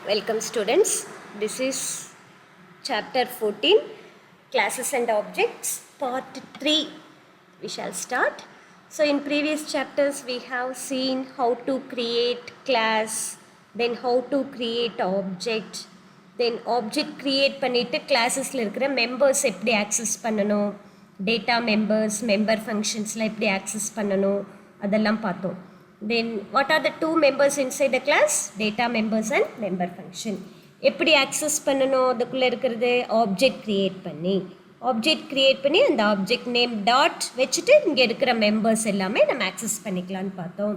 Welcome students. This is chapter 14 classes and objects part 3. We shall start. So in previous chapters we have seen how to create class, then how to create object, then object create பண்ணிட்டு கிளாஸஸில் இருக்கிற members எப்படி access பண்ணணும், data members member ஃபங்க்ஷன்ஸில் எப்படி access பண்ணணும் அதெல்லாம் பார்த்தோம். Then what are the two members inside the class? Data members and member function. எப்படி access பண்ணணும், அதுக்குள்ளே இருக்கிறது ஆப்ஜெக்ட் க்ரியேட் பண்ணி அந்த ஆப்ஜெக்ட் நேம் டாட் வச்சுட்டு இங்கே இருக்கிற மெம்பர்ஸ் எல்லாமே நம்ம ஆக்சஸ் பண்ணிக்கலான்னு பார்த்தோம்.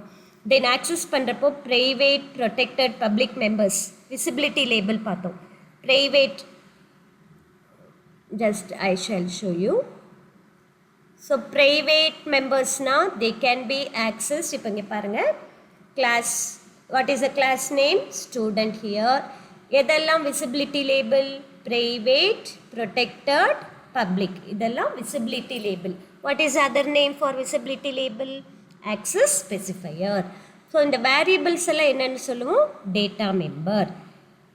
தென் ஆக்சஸ் பண்ணுறப்போ private protected public members visibility label பார்த்தோம். Private just I shall show you. So private members now they can be accessed. இப்போ இங்கே பாருங்கள் class, what is the class name? Student here. எதெல்லாம் visibility label? Private, protected, public. இதெல்லாம் visibility label. What is other name for visibility label? Access specifier. So இந்த variables எல்லாம் என்னன்னு சொல்லுவோம்? Data member.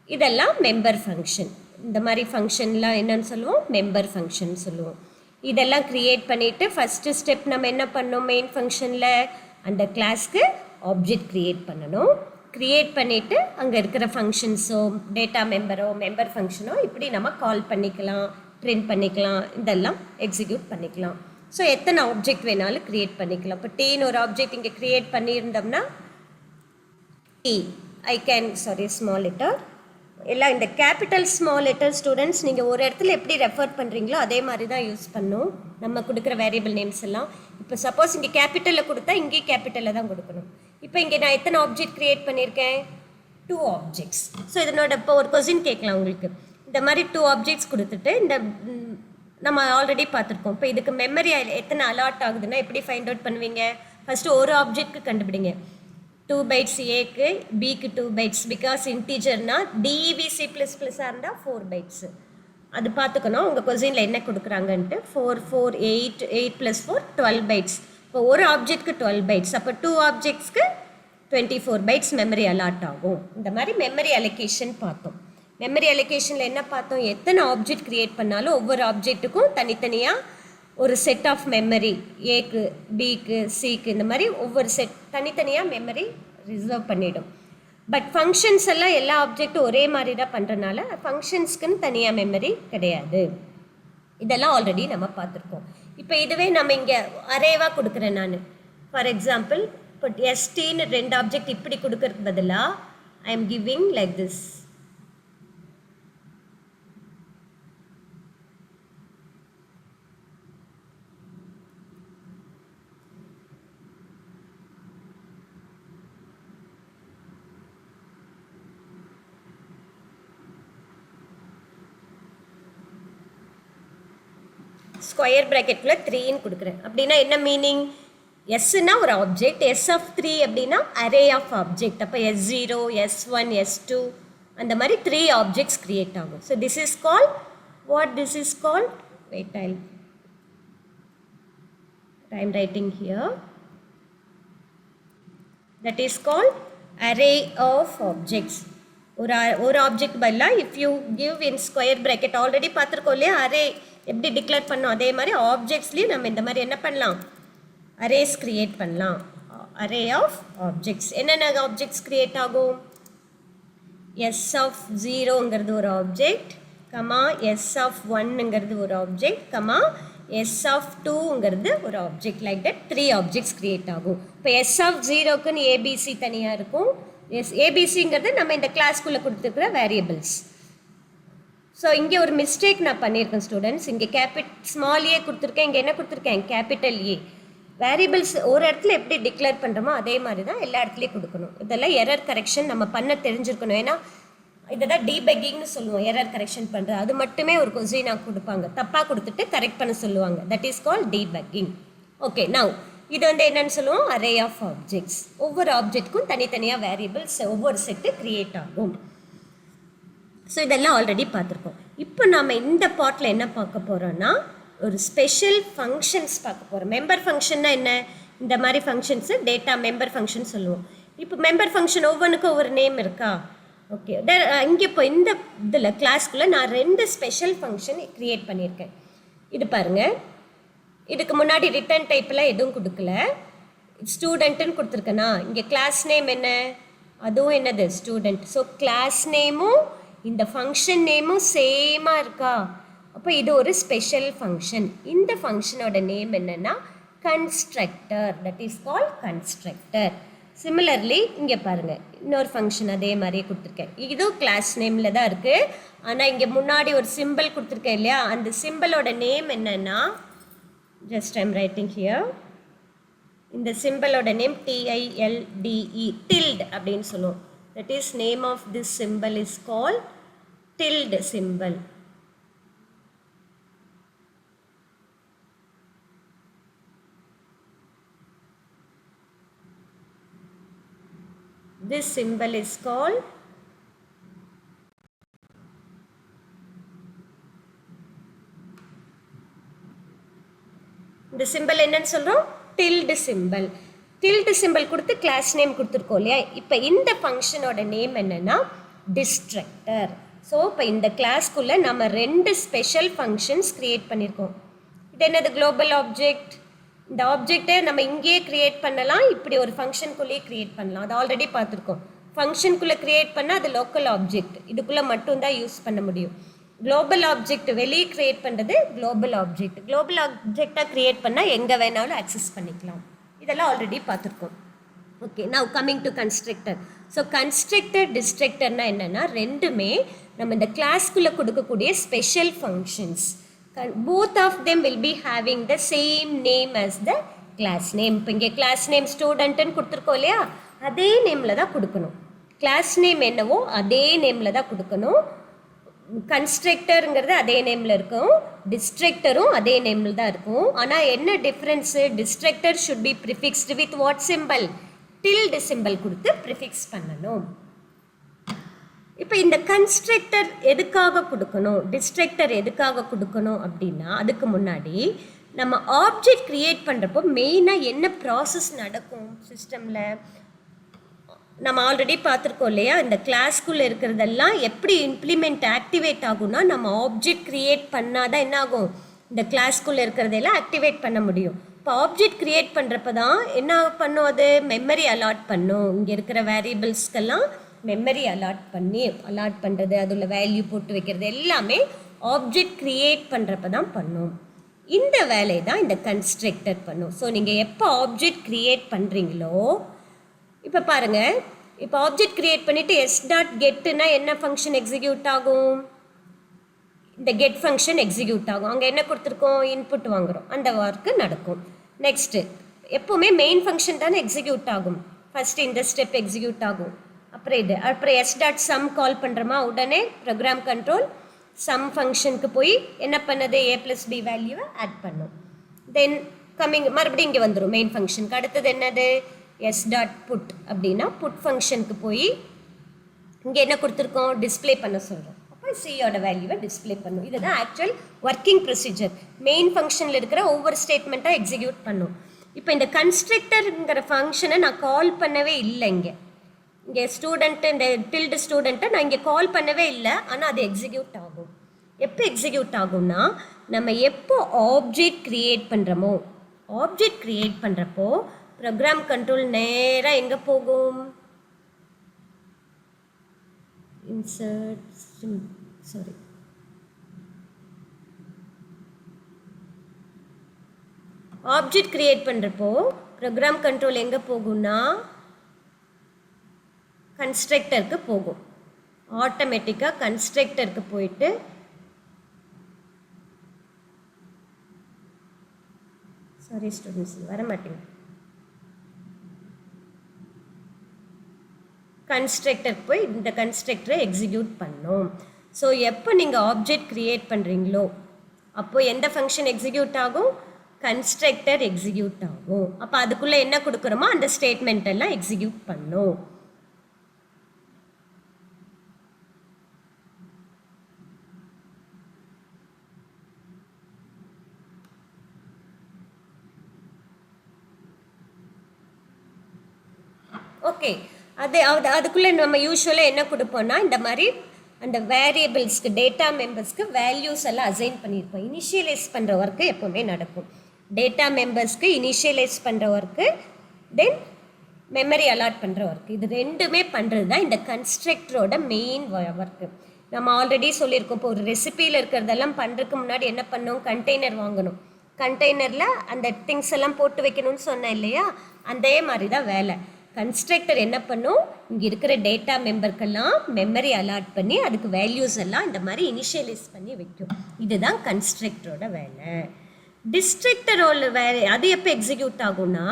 இதெல்லாம் member function. இந்த மாதிரி ஃபங்க்ஷன்லாம் என்னன்னு சொல்லுவோம்? member function சொல்லுவோம். இதெல்லாம் க்ரியேட் பண்ணிவிட்டு ஃபஸ்ட்டு ஸ்டெப் நம்ம என்ன பண்ணோம், மெயின் ஃபங்க்ஷனில் அந்த கிளாஸ்க்கு ஆப்ஜெக்ட் க்ரியேட் பண்ணணும். க்ரியேட் பண்ணிவிட்டு அங்கே இருக்கிற ஃபங்க்ஷன்ஸோ டேட்டா மெம்பரோ மெம்பர் ஃபங்க்ஷனோ இப்படி நம்ம கால் பண்ணிக்கலாம், பிரிண்ட் பண்ணிக்கலாம், இதெல்லாம் எக்ஸிக்யூட் பண்ணிக்கலாம். ஸோ எத்தனை ஆப்ஜெக்ட் வேணாலும் க்ரியேட் பண்ணிக்கலாம். இப்போ டீன்னு ஒரு ஆப்ஜெக்ட் இங்கே க்ரியேட் பண்ணியிருந்தோம்னா டி ஸ்மால் லெட்டர் எல்லாம் இந்த கேபிட்டல் ஸ்மால் லெட்டர் ஸ்டூடெண்ட்ஸ் நீங்கள் ஒரு இடத்துல எப்படி ரெஃபர் பண்ணுறீங்களோ அதே மாதிரி தான் யூஸ் பண்ணணும். நம்ம கொடுக்குற வேரியபிள் நேம்ஸ் எல்லாம் இப்போ சப்போஸ் இங்கே கேபிட்டலில் கொடுத்தா இங்கேயும் கேபிட்டலில் தான் கொடுக்கணும். இப்போ இங்கே நான் எத்தனை ஆப்ஜெக்ட் க்ரியேட் பண்ணியிருக்கேன்? 2 ஆப்ஜெக்ட்ஸ். ஸோ இதனோட இப்போ ஒரு கொஸ்டின் கேட்கலாம் உங்களுக்கு. இந்த மாதிரி 2 ஆப்ஜெக்ட்ஸ் கொடுத்துட்டு இந்த நம்ம ஆல்ரெடி பார்த்துருக்கோம். இப்போ இதுக்கு மெமரி எத்தனை அலாட் ஆகுதுன்னா எப்படி ஃபைண்ட் அவுட் பண்ணுவீங்க? ஃபஸ்ட்டு ஒரு ஆப்ஜெக்ட்க்கு கண்டுபிடிங்க. 2 bytes ஏக்கு, பிக்கு 2 bytes பிகாஸ் இன்டீஜர்னா டிவிசி ப்ளஸ் ப்ளஸ்ஸாக இருந்தால் 4 bytes. அது பார்த்துக்கணும் உங்கள் கொஸ்டினில் என்ன கொடுக்குறாங்கன்ட்டு. 4 4 8 8 + 4 12 bytes. இப்போ ஒரு ஆப்ஜெக்ட்க்கு 12 bytes, அப்போ 2 ஆப்ஜெக்ட்ஸ்க்கு 24 bytes மெமரி அலாட் ஆகும். இந்த மாதிரி மெமரி அலோகேஷன் பார்த்தோம். மெமரி அலோகேஷனில் என்ன பார்த்தோம்? எத்தனை ஆப்ஜெக்ட் க்ரியேட் பண்ணாலும் ஒவ்வொரு ஆப்ஜெக்ட்டுக்கும் தனித்தனியாக ஒரு செட் ஆஃப் மெமரி, ஏக்கு பிக்கு சிக்கு இந்த மாதிரி ஒவ்வொரு செட் தனித்தனியாக மெமரி ரிசர்வ் பண்ணிடும். பட் ஃபங்க்ஷன்ஸ் எல்லாம் எல்லா ஆப்ஜெக்ட்டும் ஒரே மாதிரி தான் பண்ணுறனால ஃபங்க்ஷன்ஸ்க்குன்னு தனியாக மெமரி கிடையாது. இதெல்லாம் ஆல்ரெடி நம்ம பார்த்துருக்கோம். இப்போ இதுவே நம்ம இங்கே அரேவாக கொடுக்குறேன் நான். ஃபார் எக்ஸாம்பிள் இப்போ எஸ்டின்னு 2 ஆப்ஜெக்ட் இப்படி கொடுக்கறதுக்கு பதிலாக I am giving like this. Square ப்ராக்கெட்டில் 3ன்னு கொடுக்குறேன். அப்படின்னா என்ன மீனிங்? எஸ்ன்னா ஒரு ஆப்ஜெக்ட், எஸ் ஆஃப் 3 அப்படின்னா அரே ஆஃப் ஆப்ஜெக்ட். அப்போ S0 S1 S2 அந்த மாதிரி 3 ஆப்ஜெக்ட்ஸ் க்ரியேட் ஆகும். So this is called this is called wait I am writing here. That is called array of objects. ஒரு ஆப்ஜெக்ட் பதிலாக if you give in square bracket already பார்த்துருக்கோம் இல்லையா, array எப்படி declare பண்ணோம் அதே மாதிரி ஆப்ஜெக்ட்ஸ்லேயும் நம்ம இந்த மாதிரி என்ன பண்ணலாம், அரேஸ் க்ரியேட் பண்ணலாம். அரே ஆஃப் ஆப்ஜெக்ட்ஸ் என்னென்ன ஆப்ஜெக்ட்ஸ் க்ரியேட் ஆகும்? எஸ் ஆஃப் 0ங்கிறது ஒரு ஆப்ஜெக்ட், கமா எஸ் ஆஃப் 1ங்கிறது ஒரு ஆப்ஜெக்ட், கமா எஸ் ஆஃப் 2ங்கிறது ஒரு object. Like that 3 objects create ஆகும். இப்போ எஸ் ஆஃப் 0க்குன்னு ஏபிசி தனியாக இருக்கும். ஏபிசிங்கிறது நம்ம இந்த கிளாஸ்க்குள்ளே கொடுத்துருக்குற வேரியபிள்ஸ். ஸோ இங்கே ஒரு மிஸ்டேக் நான் பண்ணியிருக்கேன் ஸ்டூடெண்ட்ஸ். இங்கே ஸ்மால் ஏ கொடுத்துருக்கேன், இங்கே என்ன கொடுத்துருக்கேன்? Capital A. வேரியபிள்ஸ் ஒரு இடத்துல எப்படி டிக்ளேர் பண்ணுறோமோ அதே மாதிரி தான் எல்லா இடத்துலையும் கொடுக்கணும். இதெல்லாம் எரர் கரெக்ஷன் நம்ம பண்ண தெரிஞ்சிருக்கணும். ஏன்னா இதை தான் டீபக்கிங்னு சொல்லுவோம், எரர் கரெக்ஷன் பண்ணுறது. அது மட்டுமே ஒரு கொஸ்டினாக கொடுப்பாங்க, தப்பாக கொடுத்துட்டு கரெக்ட் பண்ண சொல்லுவாங்க. That is called debugging. Okay, now இது என்னன்னு சொல்லுவோம்? Array of objects. ஒவ்வொரு ஆப்ஜெக்ட்க்கும் தனித்தனியாக வேரியபிள்ஸ் ஒவ்வொரு செட்டு க்ரியேட் ஆகும். ஸோ இதெல்லாம் ஆல்ரெடி பார்த்துருக்கோம். இப்போ நாம் இந்த பார்ட்டில் என்ன பார்க்க போகிறோன்னா ஒரு ஸ்பெஷல் ஃபங்க்ஷன்ஸ் பார்க்க போகிறோம். மெம்பர் ஃபங்க்ஷன்னா என்ன? இந்த மாதிரி ஃபங்க்ஷன்ஸு டேட்டா மெம்பர் ஃபங்க்ஷன் சொல்லுவோம். இப்போ மெம்பர் ஃபங்க்ஷன் ஒவ்வொன்றுக்கும் ஒவ்வொரு நேம் இருக்கா? ஓகே, இங்கே இப்போ இந்த இதில் கிளாஸ்க்குள்ளே நான் 2 ஸ்பெஷல் ஃபங்க்ஷன் க்ரியேட் பண்ணியிருக்கேன். இது பாருங்கள், இதுக்கு முன்னாடி ரிட்டர்ன் டைப்பில் எதுவும் கொடுக்கல, ஸ்டூடெண்ட்டுன்னு கொடுத்துருக்கேனா. இங்கே கிளாஸ் நேம் என்ன, அதுவும் என்னது ஸ்டூடெண்ட். ஸோ கிளாஸ் நேமும் இந்த ஃபங்க்ஷன் நேமும் சேமாக இருக்கா. அப்போ இது ஒரு ஸ்பெஷல் ஃபங்க்ஷன். இந்த ஃபங்க்ஷனோட நேம் என்னென்னா constructor, that is called constructor. Similarly இங்கே பாருங்கள், இன்னொரு ஃபங்க்ஷன் அதே மாதிரியே கொடுத்துருக்கேன். இதுவும் கிளாஸ் நேமில் தான் இருக்குது. ஆனால் இங்கே முன்னாடி ஒரு சிம்பிள் கொடுத்துருக்கேன் இல்லையா, அந்த சிம்பிளோட நேம் என்னென்னா, ஜஸ்ட் ஐம் ரைட்டிங் ஹியர், இந்த சிம்பிளோட நேம் TILDE, டில்ட் அப்படின்னு சொல்லுவோம். That is name of this symbol is called tilde symbol. This symbol is called இந்த சிம்பிள் என்னன்னு சொல்கிறோம், டில்டு சிம்பிள். டில்டு சிம்பிள் கொடுத்து கிளாஸ் நேம் கொடுத்துருக்கோம் இல்லையா. இப்போ இந்த ஃபங்க்ஷனோட நேம் என்னென்னா டிஸ்ட்ரக்டர். ஸோ இப்போ இந்த கிளாஸ்க்குள்ளே நம்ம 2 ஸ்பெஷல் ஃபங்க்ஷன்ஸ் க்ரியேட் பண்ணியிருக்கோம். இது என்னது, குளோபல் ஆப்ஜெக்ட். இந்த ஆப்ஜெக்டை நம்ம இங்கேயே க்ரியேட் பண்ணலாம், இப்படி ஒரு ஃபங்க்ஷனுக்குள்ளேயே க்ரியேட் பண்ணலாம். அது ஆல்ரெடி பார்த்துருக்கோம். ஃபங்க்ஷனுக்குள்ளே க்ரியேட் பண்ணால் அது லோக்கல் ஆப்ஜெக்ட், இதுக்குள்ளே மட்டும்தான் யூஸ் பண்ண முடியும். குளோபல் ஆப்ஜெக்ட் வெளியே க்ரியேட் பண்ணுறது குளோபல் ஆப்ஜெக்ட். குளோபல் ஆப்ஜெக்டாக க்ரியேட் பண்ணால் எங்கே வேணாலும் ஆக்சஸ் பண்ணிக்கலாம். இதெல்லாம் ஆல்ரெடி பார்த்துருக்கோம். Okay, now coming to constructor. So constructor டிஸ்ட்ரக்டர்னால் என்னென்னா, ரெண்டுமே நம்ம இந்த கிளாஸ்க்குள்ளே கொடுக்கக்கூடிய special functions. Both of them will be having the same name as the class name. இப்போ இங்கே கிளாஸ் நேம் ஸ்டூடெண்ட்டுன்னு கொடுத்துருக்கோம் இல்லையா, அதே நேமில் தான் கொடுக்கணும். கிளாஸ் நேம் என்னவோ அதே நேமில் தான் கொடுக்கணும். கன்ஸ்ட்ரக்டருங்கிறது அதே நேமில் இருக்கும், டிஸ்ட்ரக்டரும் அதே நேமில் தான் இருக்கும். ஆனால் என்ன difference, destructor should be prefixed with what simple, tilde symbol கொடுத்து ப்ரிஃபிக்ஸ் பண்ணணும். இப்போ இந்த கன்ஸ்ட்ரக்டர் எதுக்காக கொடுக்கணும், டிஸ்ட்ரக்டர் எதுக்காக கொடுக்கணும் அப்படின்னா, அதுக்கு முன்னாடி நம்ம ஆப்ஜெக்ட் க்ரியேட் பண்ணுறப்போ மெயினாக என்ன ப்ராசஸ் நடக்கும் சிஸ்டமில் நம்ம ஆல்ரெடி பார்த்துருக்கோம் இல்லையா. இந்த கிளாஸ்க்குள்ளே இருக்கிறதெல்லாம் எப்படி இம்ப்ளிமெண்ட் ஆக்டிவேட் ஆகும்னா, நம்ம ஆப்ஜெக்ட் க்ரியேட் பண்ணால் தான் என்ன ஆகும், இந்த கிளாஸ்க்குள்ளே இருக்கிறதெல்லாம் ஆக்டிவேட் பண்ண முடியும். இப்போ ஆப்ஜெக்ட் க்ரியேட் பண்ணுறப்ப தான் என்ன பண்ணும், அது மெமரி அலாட் பண்ணும். இங்கே இருக்கிற வேரியபிள்ஸ்க்கெல்லாம் மெமரி அலாட் பண்ணுறது, அதில் வேல்யூ போட்டு வைக்கிறது எல்லாமே ஆப்ஜெக்ட் க்ரியேட் பண்ணுறப்ப தான் பண்ணும். இந்த வேலையை தான் இந்த கன்ஸ்ட்ரக்டர் பண்ணும். ஸோ நீங்கள் எப்போ ஆப்ஜெக்ட் க்ரியேட் பண்ணுறீங்களோ, இப்போ பாருங்கள், இப்போ ஆப்ஜெக்ட் க்ரியேட் பண்ணிவிட்டு s.getனா என்ன ஃபங்க்ஷன் எக்ஸிக்யூட் ஆகும், இந்த கெட் ஃபங்க்ஷன் எக்ஸிக்யூட் ஆகும். அங்கே என்ன கொடுத்துருக்கோம், இன்புட் வாங்குகிறோம், அந்த ஒர்க்கு நடக்கும். நெக்ஸ்ட்டு எப்போவுமே மெயின் ஃபங்க்ஷன் தானே எக்ஸிக்யூட் ஆகும். ஃபஸ்ட்டு இந்த ஸ்டெப் எக்ஸிக்யூட் ஆகும், அப்புறம் s.sum கால் பண்ணுறோமா, உடனே ப்ரோக்ராம் கண்ட்ரோல் சம் ஃபங்க்ஷனுக்கு போய் என்ன பண்ணது, a+b வேல்யூவை ஆட் பண்ணும். தென் மறுபடியும் இங்கே வந்துடும் மெயின் ஃபங்க்ஷனுக்கு. அடுத்தது என்னது, s.put அப்படின்னா புட் ஃபங்க்ஷனுக்கு போய் இங்கே என்ன கொடுத்துருக்கோம், டிஸ்பிளே பண்ண சொல்கிறோம். அப்போ சியோட வேல்யூவை டிஸ்பிளே பண்ணும். இதுதான் ஆக்சுவல் ஒர்க்கிங் ப்ரொசீஜர். மெயின் ஃபங்க்ஷனில் இருக்கிற ஒவ்வொரு ஸ்டேட்மெண்ட்டாக எக்ஸிக்யூட் பண்ணும். இப்போ இந்த கன்ஸ்ட்ரக்டருங்கிற ஃபங்க்ஷனை நான் கால் பண்ணவே இல்லை. இங்கே ஸ்டூடெண்ட்டு, இந்த டில்டு ஸ்டூடெண்ட்டை நான் இங்கே கால் பண்ணவே இல்லை, ஆனால் அது எக்ஸிக்யூட் ஆகும். எப்போ எக்ஸிக்யூட் ஆகும்னா, நம்ம எப்போ ஆப்ஜெக்ட் க்ரியேட் பண்ணுறோமோ, ஆப்ஜெக்ட் க்ரியேட் பண்ணுறப்போ ப்ரோக்ராம் கண்ட்ரோல் நேராக எங்கே போகும், ஆப்ஜெக்ட் க்ரியேட் பண்ணுறப்போ ப்ரோக்ராம் கண்ட்ரோல் எங்கே போகும்னா கன்ஸ்ட்ரக்டருக்கு போகும். ஆட்டோமேட்டிக்காக கன்ஸ்ட்ரக்டருக்கு போயிட்டு சாரி ஸ்டூடெண்ட்ஸ் வர மாட்டேங்க, கன்ஸ்ட்ரக்டருக்கு போய் இந்த கன்ஸ்ட்ரக்டரை எக்ஸிக்யூட் பண்ணும். ஸோ எப்போ நீங்கள் ஆப்ஜெக்ட் க்ரியேட் பண்ணுறீங்களோ அப்போது எந்த ஃபங்க்ஷன் எக்ஸிக்யூட் ஆகும், கன்ஸ்ட்ரக்டர் எக்ஸிக்யூட் ஆகும். அப்போ அதுக்குள்ளே என்ன கொடுக்குறோமோ அந்த ஸ்டேட்மெண்ட் எல்லாம் எக்ஸிக்யூட் பண்ணும். ஓகே, அதுக்குள்ளே நம்ம யூஸ்வலாக என்ன கொடுப்போம்னா இந்த மாதிரி அந்த வேரியபிள்ஸ்க்கு டேட்டா மெம்பர்ஸ்க்கு வேல்யூஸ் எல்லாம் அசைன் பண்ணியிருப்போம். இனிஷியலைஸ் பண்ணுற ஒர்க்கு எப்போவுமே நடக்கும். டேட்டா மெம்பர்ஸ்க்கு இனிஷியலைஸ் பண்ணுற ஒர்க்கு, தென் மெமரி அலாட் பண்ணுற ஒர்க்கு, இது ரெண்டுமே பண்ணுறது தான் இந்த கன்ஸ்ட்ரக்டரோட மெயின் ஒர்க்கு. நம்ம ஆல்ரெடி சொல்லியிருக்கோம். இப்போ ஒரு ரெசிபியில் இருக்கிறதெல்லாம் பண்ணுறதுக்கு முன்னாடி என்ன பண்ணோம், கண்டெய்னர் வாங்கணும். கண்டெய்னரில் அந்த திங்ஸ் எல்லாம் போட்டு வைக்கணும்னு சொன்னேன் இல்லையா, அதே மாதிரி தான் வேலை. கன்ஸ்ட்ரக்டர் என்ன பண்ணும், இங்கே இருக்கிற டேட்டா மெம்பருக்கெல்லாம் மெமரி அலாட் பண்ணி அதுக்கு வேல்யூஸ் எல்லாம் இந்த மாதிரி இனிஷியலைஸ் பண்ணி வைக்கும். இதுதான் கன்ஸ்ட்ரக்டரோட வேலை. டிஸ்ட்ரக்டரோட வேலை அது எப்போ எக்ஸிக்யூட் ஆகும்னா,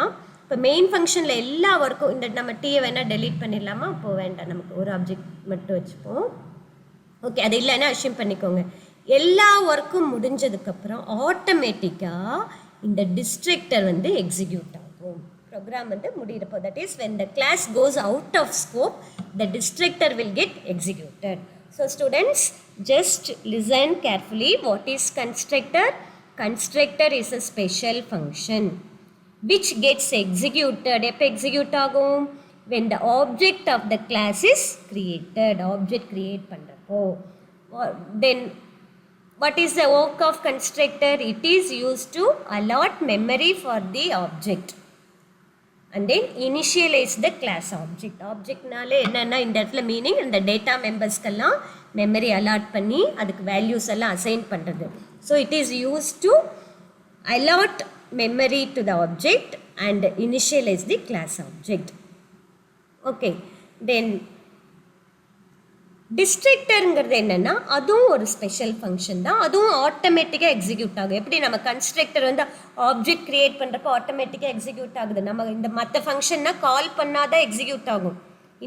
இப்போ மெயின் ஃபங்க்ஷனில் எல்லா ஒர்க்கும் இந்த நம்ம டீயை வேணால் டெலீட் பண்ணிடலாமா, அப்போது வேண்டாம், நமக்கு ஒரு ஆப்ஜெக்ட் மட்டும் வச்சுப்போம். ஓகே, அது இல்லைன்னா அஷ்யூம் பண்ணிக்கோங்க. எல்லா ஒர்க்கும் முடிஞ்சதுக்கப்புறம் ஆட்டோமேட்டிக்காக இந்த டிஸ்ட்ரக்டர் வந்து எக்ஸிக்யூட் ஆகும். ப்ரோக்ராம் வந்து முடிகிறப்போ, that is when the class goes out of scope, the destructor will get executed. So students, just listen carefully. What is constructor? Constructor is a special function which gets executed. எப்போ execute ஆகும்? when the object of the class is created. Object create பண்ணுறப்போ. Then what is the work of constructor? It is used to allot memory for the object and then initialize the class object. Objectனாலே என்னென்னா இந்த இடத்துல meaning, இந்த data மெம்பர்ஸ்க்கெல்லாம் memory allot பண்ணி அதுக்கு values எல்லாம் assign பண்ணுறது. So it is use to allot memory to the object and initialize the class object. Okay, then டிஸ்ட்ரக்டருங்கிறது என்னென்னா அதுவும் ஒரு ஸ்பெஷல் ஃபங்க்ஷன் தான். அதுவும் ஆட்டோமேட்டிக்காக எக்ஸிக்யூட் ஆகும். எப்படி நம்ம கன்ஸ்ட்ரக்டர் வந்து ஆப்ஜெக்ட் க்ரியேட் பண்ணுறப்போ ஆட்டோமேட்டிக்காக எக்ஸிக்யூட் ஆகுது. நம்ம இந்த மற்ற ஃபங்க்ஷன்னா கால் பண்ணாதான் எக்ஸிக்யூட் ஆகும்.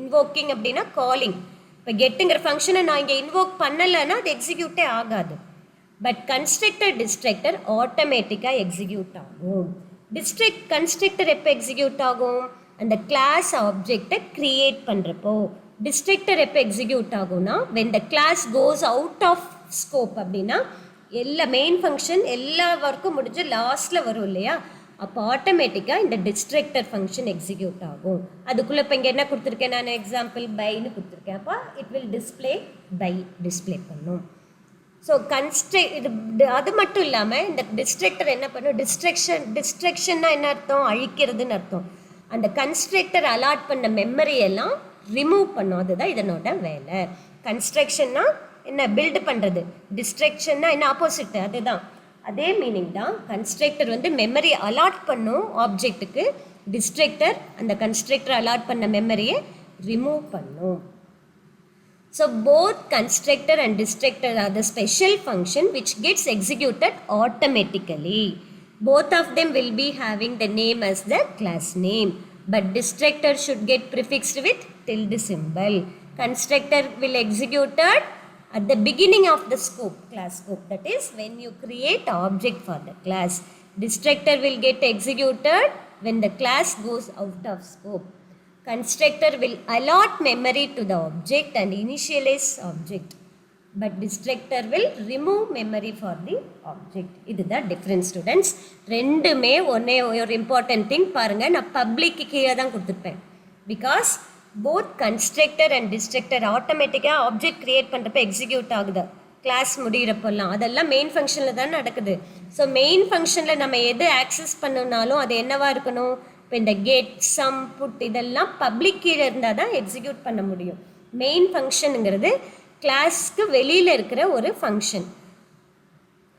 இன்வோக்கிங் அப்படின்னா காலிங். இப்போ கெட்டுங்கிற ஃபங்க்ஷனை நான் இங்கே இன்வோக் பண்ணலைன்னா அது எக்ஸிக்யூட்டே ஆகாது. பட் கன்ஸ்ட்ரக்டர் டிஸ்ட்ரக்டர் ஆட்டோமேட்டிக்காக எக்ஸிக்யூட் ஆகும். கன்ஸ்ட்ரக்டர் எப்போ எக்ஸிக்யூட் ஆகும்? அந்த கிளாஸ் ஆப்ஜெக்டை க்ரியேட் பண்ணுறப்போ. டிஸ்ட்ரக்டர் எப்போ எக்ஸிக்யூட் ஆகும்னா when the class goes out of scope. அப்படின்னா எல்லா மெயின் ஃபங்க்ஷன் எல்லா ஒர்க்கும் முடிஞ்சு லாஸ்ட்டில் வரும் இல்லையா, அப்போ ஆட்டோமேட்டிக்காக இந்த டிஸ்ட்ரக்டர் ஃபங்க்ஷன் எக்ஸிக்யூட் ஆகும். அதுக்குள்ளே இப்போ இங்கே என்ன கொடுத்துருக்கேன், நான் எக்ஸாம்பிள் பைன்னு கொடுத்துருக்கேன். அப்போ இட் வில் பை டிஸ்பிளே பண்ணும். ஸோ இது அது மட்டும் இல்லாமல் இந்த டிஸ்ட்ரக்டர் என்ன பண்ணும், டிஸ்ட்ரக்ஷன்னா என்ன அர்த்தம், அழிக்கிறதுன்னு அர்த்தம். அந்த கன்ஸ்ட்ரக்டர் அலாட் பண்ண மெமரி எல்லாம் ரிமூவ் பண்ணும். அதுதான் இதனோட வேலை. கன்ஸ்ட்ரக்ஷன்னா என்ன, பில்டு பண்ணுறது. டிஸ்ட்ரக்ஷன்னா என்ன, ஆப்போசிட். அதுதான் அதே மீனிங் தான். கன்ஸ்ட்ரக்டர் வந்து மெமரி அலாட் பண்ணும் ஆப்ஜெக்ட்டுக்கு, டிஸ்ட்ரக்டர் அந்த கன்ஸ்ட்ரக்டர் அலாட் பண்ண மெமரியை ரிமூவ் பண்ணும். So both constructor and destructor are the special function which gets executed automatically. Both of them will be having the name as the class name, but destructor should get prefixed with tilde symbol. Constructor will executed at the beginning of the scope, class scope. That is when you create object for the class. Destructor will get executed when the class goes out of scope. Constructor will allot memory to the object and initialize object, but destructor will remove memory for the object. இதுதான் difference students. ரெண்டுமே ஒரு important thing பாருங்கள், நான் பப்ளிக்கு கீழே தான் கொடுத்துருப்பேன். Because both constructor and destructor ஆட்டோமேட்டிக்காக ஆப்ஜெக்ட் க்ரியேட் பண்ணுறப்ப எக்ஸிக்யூட் ஆகுது கிளாஸ் முடிகிறப்பெல்லாம். அதெல்லாம் மெயின் ஃபங்க்ஷனில் தான் நடக்குது. ஸோ மெயின் ஃபங்க்ஷனில் நம்ம எது ஆக்சஸ் பண்ணணுன்னாலும் அது என்னவா இருக்கணும், இப்போ இந்த கெட், சம், புட் இதெல்லாம் பப்ளிக் கீழே இருந்தால் தான் எக்ஸிக்யூட் பண்ண முடியும். மெயின் ஃபங்க்ஷனுங்கிறது கிளாஸ்க்கு வெளியில் இருக்கிற ஒரு ஃபங்க்ஷன்.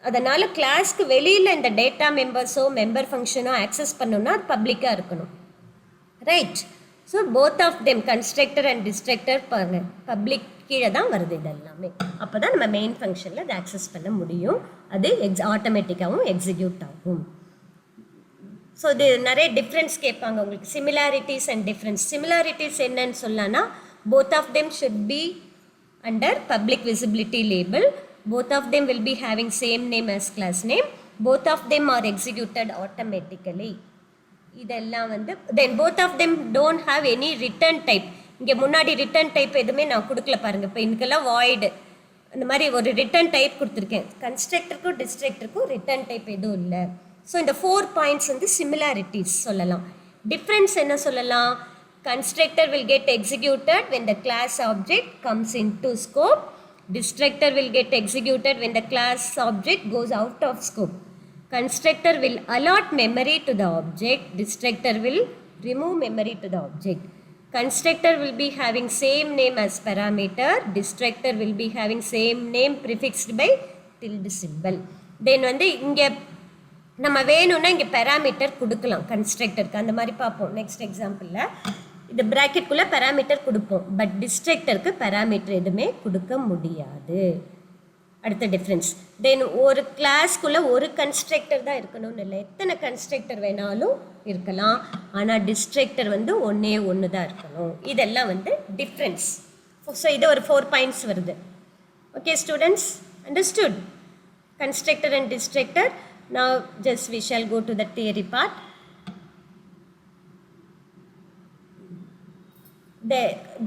அதனால் கிளாஸ்க்கு வெளியில் இந்த டேட்டா மெம்பர்ஸோ மெம்பர் ஃபங்க்ஷனோ ஆக்சஸ் பண்ணணும்னா அது பப்ளிக்காக இருக்கணும். Right. So both of them constructor and destructor பாருங்கள் பப்ளிக் கீழே தான் வருது. இதெல்லாமே அப்போ தான் நம்ம மெயின் ஃபங்க்ஷனில் அதை ஆக்சஸ் பண்ண முடியும். அது ஆட்டோமேட்டிக்காகவும் எக்ஸிக்யூட் ஆகும். ஸோ இது நிறைய டிஃப்ரென்ஸ் கேட்பாங்க உங்களுக்கு. Similarities and difference. சிமிலாரிட்டிஸ் என்னன்னு சொல்லலாம்னா both of them should be under public visibility label. Both of them will be having same name as class name. both of them are executed automatically. இதெல்லாம் வந்து தென் both of them don't have any return type. இங்கே முன்னாடி return type எதுவுமே நான் கொடுக்கல பாருங்கள். இப்போ இதுக்கெல்லாம் வாய்டு அந்த மாதிரி ஒரு ரிட்டர்ன் டைப் கொடுத்துருக்கேன். கன்ஸ்ட்ரக்டருக்கும் டிஸ்ட்ரக்டருக்கும் ரிட்டர்ன் டைப் எதுவும் இல்லை. ஸோ இந்த 4 பாயிண்ட்ஸ் வந்து சிமிலாரிட்டிஸ் சொல்லலாம். டிஃப்ரென்ஸ் என்ன சொல்லலாம், Constructor will get executed when the class object comes into scope. Destructor will get executed when the class object goes out of scope. Constructor will allot memory to the object. Destructor will remove memory to the object. Constructor will be having same name as parameter. Destructor will be having same name prefixed by tilde symbol. Then வந்து இங்க நம்ம வேணும்னா இங்க parameter கொடுக்கலாம் constructorக்கு அந்த மாதிரி பார்ப்போம் next exampleல இந்த bracket குள்ள parameter கொடுப்போம் but destructorக்கு parameter எதுமே கொடுக்க முடியாது. அடுத்த டிஃபரன்ஸ் தென் ஒரு கிளாஸ்க்குள்ள ஒரு கன்ஸ்ட்ரக்டர் தான் இருக்கணும்னு இல்லை எத்தனை கன்ஸ்ட்ரக்டர் வேணாலும் இருக்கலாம் ஆனால் டிஸ்ட்ரக்டர் வந்து ஒன்று தான் இருக்கணும் இதெல்லாம் வந்து டிஃப்ரென்ஸ் ஸோ இது ஒரு 4 பாயிண்ட்ஸ் வருது okay students understood constructor and destructor now just we shall go to the theory part. The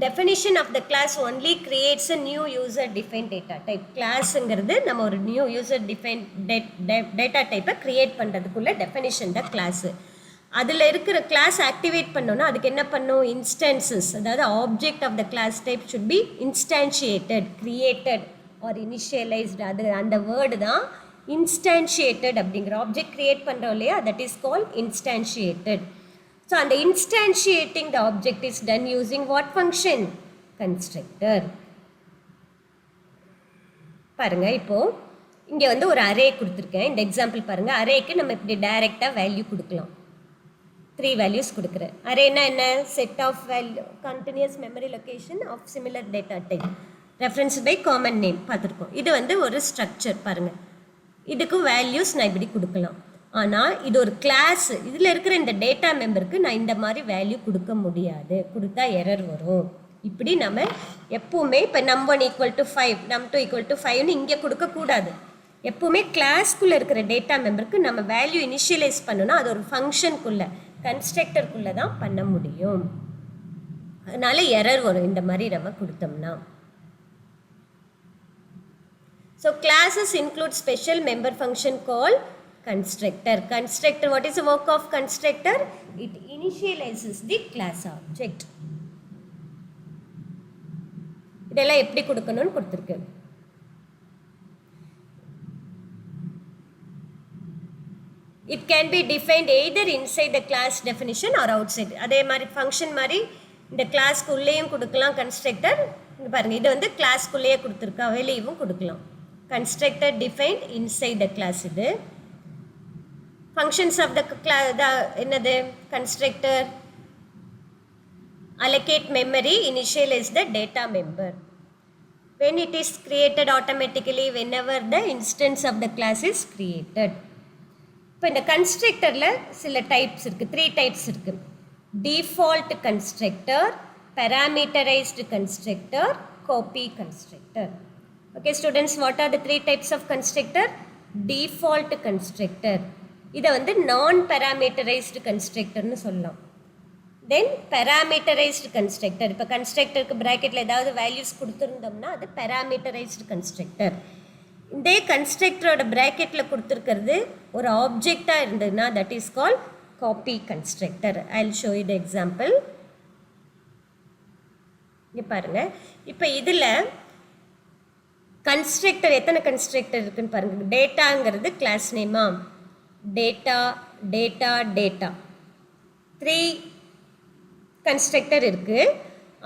definition of the class only creates a new user defined data type. Class ங்கிறது நம்ம ஒரு new user defined data type create பண்றதுக்குள்ள definition தான் class. அதுல இருக்கிற class activate பண்ணனும்னா அதுக்கு என்ன பண்ணனும் instances அதாவது object of the class type should be instantiated, created or initialized. அது அந்த word தான் instantiated அப்படிங்கிற object create பண்றோம் இல்லையா that is called instantiated. So, and the instantiating the object is done using what function? Constructor. பாருங்க இப்போ இங்க வந்து ஒரு அரே கொடுத்திருக்கேன் இந்த எக்ஸாம்பிள் பாருங்க அரேக்கு நம்ம இப்படி டைரக்ட்டா வேல்யூ கொடுக்கலாம் 3 values கொடுக்கிறேன் அரேனா என்ன set of value continuous memory location of similar data type referenced by common name பார்த்திருக்கோம் இது வந்து ஒரு ஸ்ட்ரக்சர் பாருங்க இதுக்கு வேல்யூஸ் நான் இப்படி கொடுக்கலாம் ஆனால் இது ஒரு கிளாஸ் இதில் இருக்கிற இந்த டேட்டா மெம்பருக்கு நான் இந்த மாதிரி வேல்யூ கொடுக்க முடியாது கொடுத்தா எரர் வரும் இப்படி நம்ம எப்பவுமே இப்போ நம்1 = 5 num2 = 5ன்னு இங்கே கொடுக்கக்கூடாது எப்பவுமே கிளாஸ்க்குள்ளே இருக்கிற டேட்டா மெம்பருக்கு நம்ம வேல்யூ இனிஷியலைஸ் பண்ணணும்னா அது ஒரு ஃபங்க்ஷனுக்குள்ளே கன்ஸ்ட்ரக்டருக்குள்ளே தான் பண்ண முடியும் அதனால எரர் வரும் இந்த மாதிரி நம்ம கொடுத்தோம்னா So classes include special member function called constructor. Constructor, what is the work of constructor? It initializes the class object. இதெல்லாம் எப்படி கொடுக்கணும்னு கொடுத்திருக்கு It can be defined either inside the class definition or outside. அதே மாதிரி function மாதிரி இந்த கிளாஸ்க்கு உள்ளேயும் கொடுக்கலாம் கன்ஸ்ட்ரக்டர் இங்க பாருங்க இது வந்து கிளாஸ்க்குள்ளேயே கொடுத்திருக்கா வெளியவும் கொடுக்கலாம் constructor defined inside the class இது functions of the என்னது constructor allocate memory initialize the data member when it is created automatically whenever the instance of the class is created இப்போ இந்த constructorல சில types இருக்கு 3 types இருக்கு default constructor parameterized constructor copy constructor Okay students, what are the 3 types of constructor? Default constructor. இதை வந்து non-parameterized constructor னு சொல்லலாம். Then parameterized constructor. இப்போ constructorக்கு bracketல ஏதாவது values கொடுத்திருந்தோம்னா அது parameterized constructor. இந்த constructorோட bracketல கொடுத்திருக்கிறது ஒரு object இருந்ததுன்னா that is called copy constructor. I'll show you the example. இங்க பாருங்க. இப்போ இதுல கன்ஸ்ட்ரக்டர் எத்தனை கன்ஸ்ட்ரக்டர் இருக்குன்னு பாருங்க டேட்டாங்கிறது கிளாஸ் நேமா டேட்டா டேட்டா டேட்டா 3 கன்ஸ்ட்ரக்டர் இருக்கு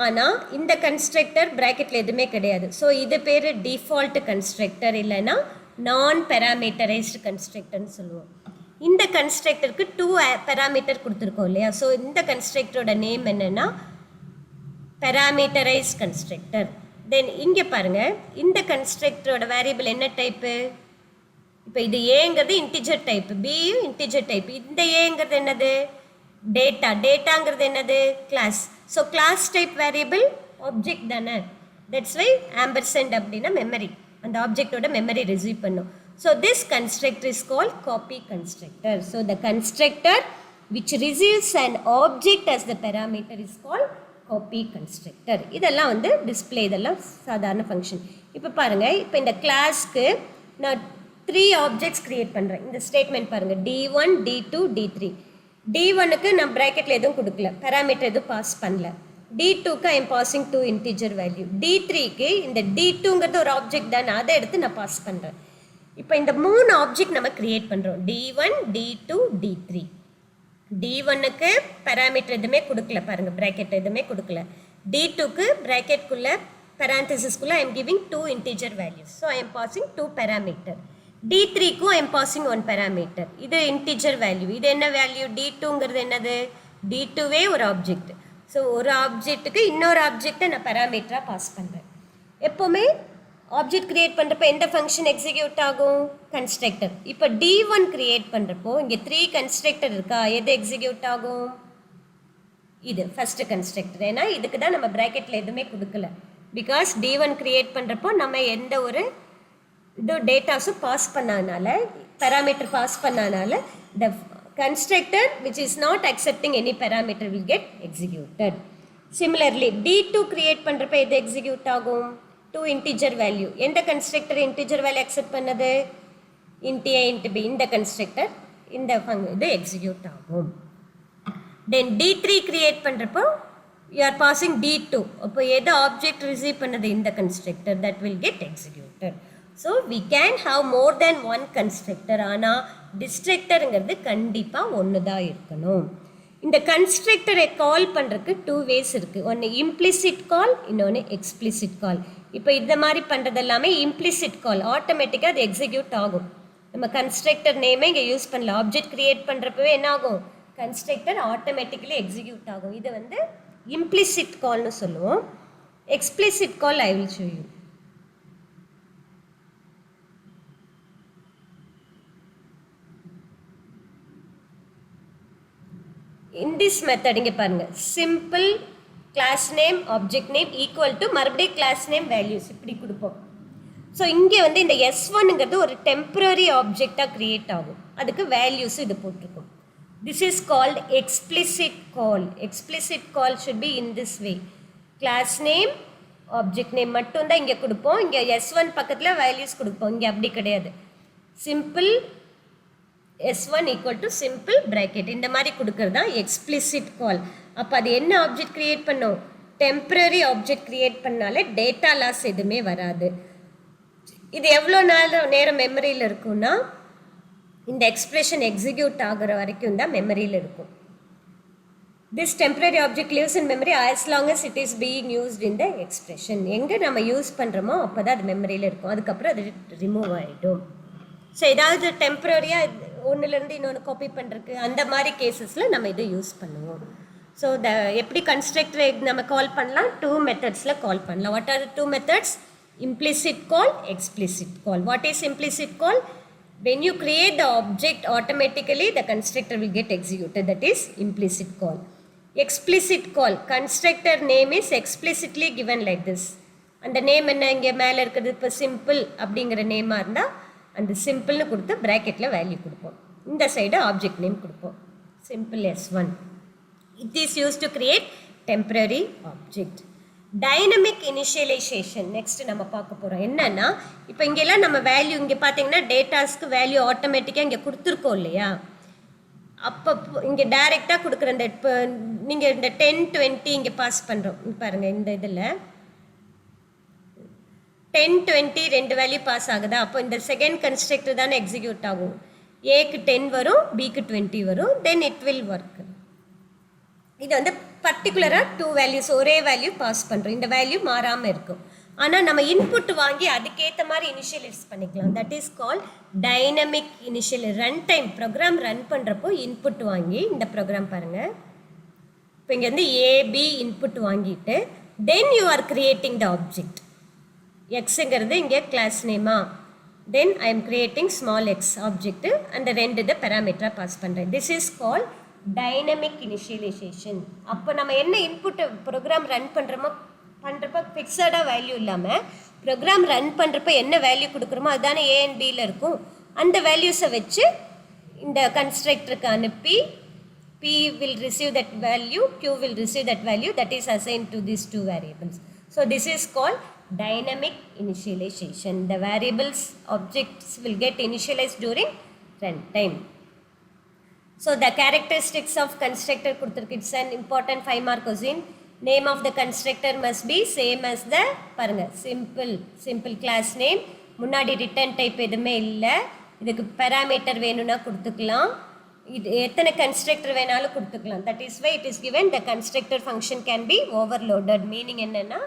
ஆனால் இந்த கன்ஸ்ட்ரக்டர் பிராக்கெட்டில் எதுவுமே கிடையாது ஸோ இது பேர் டிஃபால்ட் கன்ஸ்ட்ரக்டர் இல்லைன்னா நான் பேராமீட்டரைஸ்டு கன்ஸ்ட்ரக்டர்னு சொல்லுவோம் இந்த கன்ஸ்ட்ரக்டருக்கு 2 பேராமீட்டர் கொடுத்துருக்கோம் இல்லையா ஸோ இந்த கன்ஸ்ட்ரக்டரோட நேம் என்னன்னா பேராமீட்டரைஸ்ட் கன்ஸ்ட்ரக்டர் தென் இங்கே பாருங்கள் இந்த கன்ஸ்ட்ரக்டரோட வேரியபிள் என்ன டைப்பு இப்போ இது ஏங்கிறது இன்டிஜர் டைப்பு பியும் இன்டிஜர் டைப் இந்த ஏங்கிறது என்னது டேட்டா டேட்டாங்கிறது என்னது class so class type variable object தானே தட்ஸ் வை ஆம்பர்சென்ட் அப்படின்னா மெமரி அந்த ஆப்ஜெக்டோட மெமரி ரிசீவ் பண்ணும் so this constructor is called copy constructor so the constructor which receives an object as the parameter is called copy constructor இதெல்லாம் வந்து display இதெல்லாம் சாதாரண function இப்போ பாருங்கள் இப்போ இந்த கிளாஸ்க்கு நான் 3 ஆப்ஜெக்ட்ஸ் க்ரியேட் பண்ணுறேன் இந்த ஸ்டேட்மெண்ட் பாருங்கள் D1 D2 D3 D1க்கு நான் ப்ராக்கெட்டில் எதுவும் கொடுக்கல, பேராமீட்டர் எதுவும் பாஸ் பண்ணல. D2க்கு I am passing 2 integer value. D3க்கு இந்த D2ங்கிறது ஒரு ஆப்ஜெக்ட் தானே, அதை எடுத்து நான் பாஸ் பண்ணுறேன். இப்போ இந்த 3 ஆப்ஜெக்ட் நம்ம கிரியேட் பண்ணுறோம், D1, D2, D3. D1க்கு பேராமீட்டர் எதுவுமே கொடுக்கல பாருங்கள், ப்ராக்கெட் எதுவுமே கொடுக்கல. D2க்கு ப்ராக்கெட்குள்ளே parenthesisக்குள்ளே I am giving 2 integer values. So I am passing 2 parameter. D3க்கும் I am passing 1 parameter. இது integer value. இது என்ன வேல்யூ? D2ங்கிறது என்னது? D2வே ஒரு ஆப்ஜெக்ட். ஸோ ஒரு ஆப்ஜெக்ட்டுக்கு இன்னொரு ஆப்ஜெக்டை நான் பேராமீட்டராக பாஸ் பண்ணுறேன். எப்போவுமே ஆப்ஜெக்ட் கிரியேட் பண்ணுறப்போ எந்த ஃபங்க்ஷன் எக்ஸிக்யூட் ஆகும்? கன்ஸ்ட்ரக்டர். இப்போ D1 கிரியேட் பண்ணுறப்போ இங்கே 3 கன்ஸ்ட்ரக்டர் இருக்கா, எது எக்ஸிக்யூட் ஆகும்? இது ஃபஸ்ட்டு கன்ஸ்ட்ரக்டர். ஏன்னா இதுக்கு தான் நம்ம ப்ராக்கெட்டில் எதுவுமே கொடுக்கல. பிகாஸ் D1 கிரியேட் பண்ணுறப்போ நம்ம எந்த ஒரு இது டேட்டாஸும் பாஸ் பண்ணாதனால, பேராமீட்டர் பாஸ் பண்ணாதனால the constructor which is not accepting any parameter will get executed. Similarly D2 create பண்ணுறப்போ எது எக்ஸிக்யூட் ஆகும்? 2 இன்டிஜர் வேல்யூ. எந்த கன்ஸ்ட்ரக்டர் இன்டிஜர் வேல்யூ அக்செப்ட் பண்ணது? int a int b. இந்த கன்ஸ்ட்ரக்டர் இந்த இது எக்ஸிக்யூட் ஆகும். தென் D3 கிரியேட் பண்ணுறப்போ you are passing D2. அப்போ எது ஆப்ஜெக்ட் ரிசீவ் பண்ணது? இந்த constructor, that will get executed. So we can have more than one constructor. ஆனால் டிஸ்ட்ரக்டருங்கிறது கண்டிப்பாக ஒன்று தான் இருக்கணும். இந்த கன்ஸ்ட்ரக்டரை கால் பண்ணுறதுக்கு 2 ways இருக்குது. ஒன்று இம்ப்ளிசிட் கால், இன்னொன்று எக்ஸ்பிளிசிட் கால். இப்போ இந்த மாதிரி பண்ணுறது எல்லாமே இம்ப்ளிசிட் கால், ஆட்டோமேட்டிக்காக அது எக்ஸிக்யூட் ஆகும். நம்ம கன்ஸ்ட்ரக்டர் நேமே இங்கே யூஸ் பண்ணல. ஆப்ஜெக்ட் கிரியேட் பண்ணுறப்பவே என்ன ஆகும்? கன்ஸ்ட்ரக்டர் ஆட்டோமேட்டிக்கலி எக்ஸிக்யூட் ஆகும். இது வந்து இம்ப்ளிசிட் கால்னு சொல்லுவோம். Explicit call I will show you. In this method இங்கே பாருங்கள், symbol class name object name equal to மறுபடியும் கிளாஸ் நேம் வேல்யூஸ் இப்படி கொடுப்போம். ஸோ இங்கே வந்து இந்த S1ங்கிறது ஒரு டெம்பரரி ஆப்ஜெக்டாக க்ரியேட் ஆகும், அதுக்கு வேல்யூஸ் இது போட்டிருக்கும். This is called explicit call. Explicit call should be in this way. Class name, object name மட்டும் தான் இங்கே கொடுப்போம். இங்கே S1 பக்கத்தில் வேல்யூஸ் கொடுப்போம். இங்கே அப்படி கிடையாது. Simple S1 equal to simple bracket. இந்த மாதிரி கொடுக்கறது தான் explicit call. அப்போ அது என்ன ஆப்ஜெக்ட் கிரியேட் பண்ணும்? டெம்பரரி ஆப்ஜெக்ட் கிரியேட் பண்ணாலே டேட்டா லாஸ் எதுவுமே வராது. இது எவ்வளோ நேரம் மெமரியில் இருக்குன்னா, இந்த எக்ஸ்பிரஷன் எக்ஸிக்யூட் ஆகிற வரைக்கும் தான் மெமரியில் இருக்கும். This temporary object lives in memory as long as it is being used in the expression. எங்கே நம்ம யூஸ் பண்ணுறோமோ அப்போ தான் அது மெமரியில் இருக்கும், அதுக்கப்புறம் அது ரிமூவ் ஆகிடும். ஸோ ஏதாவது டெம்பரரியாக ஒன்றுலேருந்து இன்னொன்று காப்பி பண்ணுறதுக்கு அந்த மாதிரி கேசஸில் நம்ம இதை யூஸ் பண்ணுவோம். ஸோ எப்படி கன்ஸ்ட்ரக்டரை நம்ம கால் பண்ணலாம்? 2 மெத்தட்ஸில் கால் பண்ணலாம். What are the 2 methods? implicit call, explicit call. What is implicit call? When you create the object, automatically the constructor will get executed. That is implicit call. Explicit call, constructor name is explicitly given like this. And the name என்ன இங்கே மேலே இருக்கிறது? இப்போ simple அப்படிங்கிற நேமாக இருந்தால் அந்த சிம்பிள்னு கொடுத்து ப்ராக்கெட்டில் வேல்யூ கொடுப்போம். இந்த சைடு ஆப்ஜெக்ட் நேம் கொடுப்போம், symbol S1. It is used to create temporary object. Dynamic initialisation next நம்ம பார்க்க போகிறோம். என்னன்னா, இப்போ இங்கெல்லாம் நம்ம வேல்யூ இங்கே பார்த்தீங்கன்னா டேட்டாஸ்க்கு வேல்யூ ஆட்டோமேட்டிக்காக இங்கே கொடுத்துருக்கோம் இல்லையா? அப்போ இங்கே டைரெக்டாக கொடுக்குற இந்த இப்போ நீங்கள் இந்த 10, 20 இங்கே பாஸ் பண்ணுறோம் பாருங்கள். இந்த இதில் 10, 20 2 வேல்யூ பாஸ் ஆகுதா? அப்போ இந்த செகண்ட் கன்ஸ்ட்ரக்டர் தானே எக்ஸிக்யூட் ஆகும். ஏக்கு 10 வரும், பிக்கு 20 வரும், தென் இட் வில் ஒர்க். இது வந்து பர்டிகுலராக 2 வேல்யூஸ் ஒரே வேல்யூ பாஸ் பண்ணுறோம். இந்த வேல்யூ மாறாமல் இருக்கும். ஆனால் நம்ம இன்புட் வாங்கி அதுக்கேற்ற மாதிரி இனிஷியலைஸ் பண்ணிக்கலாம். That is call dynamic initial. Run time program run பண்ணுறப்போ இன்புட் வாங்கி, இந்த ப்ரோக்ராம் பாருங்கள், இப்போ இங்கே வந்து ஏபி இன்புட் வாங்கிட்டு then you are creating the object. எக்ஸுங்கிறது இங்கே கிளாஸ் நேமா, then I am creating small X object, அந்த 2 இதை பேராமீட்டராக பாஸ் பண்ணுறேன். This is call dynamic initialization. அப்போ நம்ம என்ன இன்புட்டு ப்ரோக்ராம் ரன் பண்ணுறப்போ ஃபிக்ஸடாக வேல்யூ இல்லாமல் ப்ரோக்ராம் ரன் பண்ணுறப்போ என்ன வேல்யூ கொடுக்குறோமோ அதுதானே ஏ அண்ட் பியில் இருக்கும். அந்த வேல்யூஸை வச்சு இந்த கன்ஸ்ட்ரக்டருக்கு அனுப்பி P will receive that value, Q will receive that value, that is assigned to these 2 variables. So this is called dynamic initialization. The variables objects will get initialized during runtime. So the characteristics of constructor கொடுத்திருக்கு. It's an important 5 mark question. Name of the constructor must be same as the பாருங்க simple class name. முன்னாடி return type எதுவுமே இல்லை. இதுக்கு parameter வேணும்னா கொடுத்துக்கலாம். இது எத்தனை constructor வேணாலும் கொடுத்துக்கலாம். That is why it is given the constructor function can be overloaded. Meaning என்னன்னா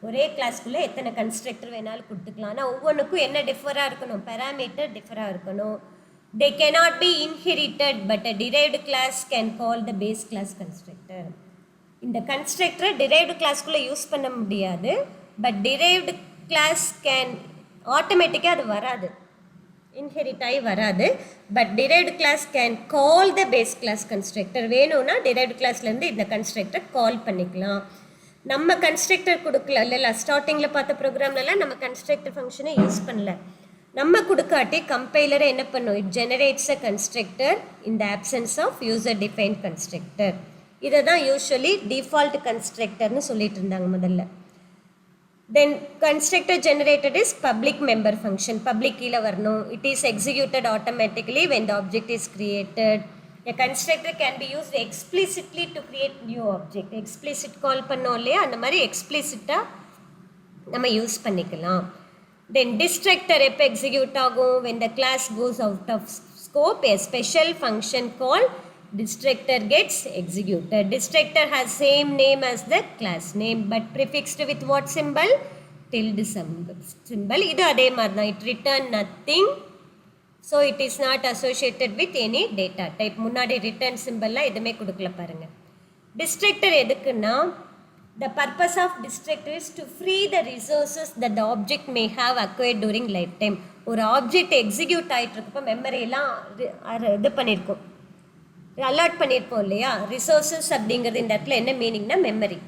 ஒரே கிளாஸ்க்குள்ளே எத்தனை கன்ஸ்ட்ரக்டர் வேணாலும் கொடுத்துக்கலாம். ஆனால் ஒவ்வொன்றுக்கும் என்ன டிஃபராக இருக்கணும், parameter டிஃபராக இருக்கணும். They cannot be inherited, but a derived class can call the base class constructor. இந்த கன்ஸ்ட்ரக்டரை derived classக்குள்ளே யூஸ் பண்ண முடியாது, பட் derived class can ஆட்டோமேட்டிக்காக அது வராது, இன்ஹெரிட் ஆகி வராது. But derived class can call the base class constructor. வேணும்னா derived classலேருந்து இந்த கன்ஸ்ட்ரக்டர் கால் பண்ணிக்கலாம். நம்ம கன்ஸ்ட்ரக்டர் கொடுக்கல இல்லை, ஸ்டார்டிங்கில் பார்த்த ப்ரோக்ராம்லலாம் நம்ம கன்ஸ்ட்ரக்டர் ஃபங்க்ஷனை யூஸ் பண்ணல. நம்ம கொடுக்காட்டி கம்பைலரை என்ன பண்ணும், it generates a constructor in the absence of user define constructor. இதை தான் யூஸ்வலி டிஃபால்ட் கன்ஸ்ட்ரக்டர்னு சொல்லிட்டு இருந்தாங்க முதல்ல. Then constructor generated is public member function. Public கீழே வரணும். It is executed automatically when the object is created. A constructor can be used explicitly to create new object. Explicit call பண்ணோம் இல்லையா, அந்த மாதிரி எக்ஸ்பிளிசிட்டாக நம்ம யூஸ் பண்ணிக்கலாம். தென் டிஸ்ட்ரக்டர் எப்போ execute ஆகும், when the class goes out of scope, a special function called distractor gets executed. Distractor has same name as the class name but prefixed with what symbol, tilde symbol. இது அதே மாதிரி தான், it return nothing, so it is not associated with any data type. முன்னாடி return symbol-ல எதுவுமே கொடுக்கல பாருங்க. Distractor எதுக்குன்னா, the purpose of distractor is to free the resources that the object may have acquired during lifetime. ஒரு object execute ஆகிட்டு இருக்கப்போ மெமரியெல்லாம் இது பண்ணியிருக்கோம், அலாட் பண்ணியிருப்போம் இல்லையா. ரிசோர்ஸஸ் அப்படிங்கிறது இந்த இடத்துல என்ன மீனிங்னா மெமரி.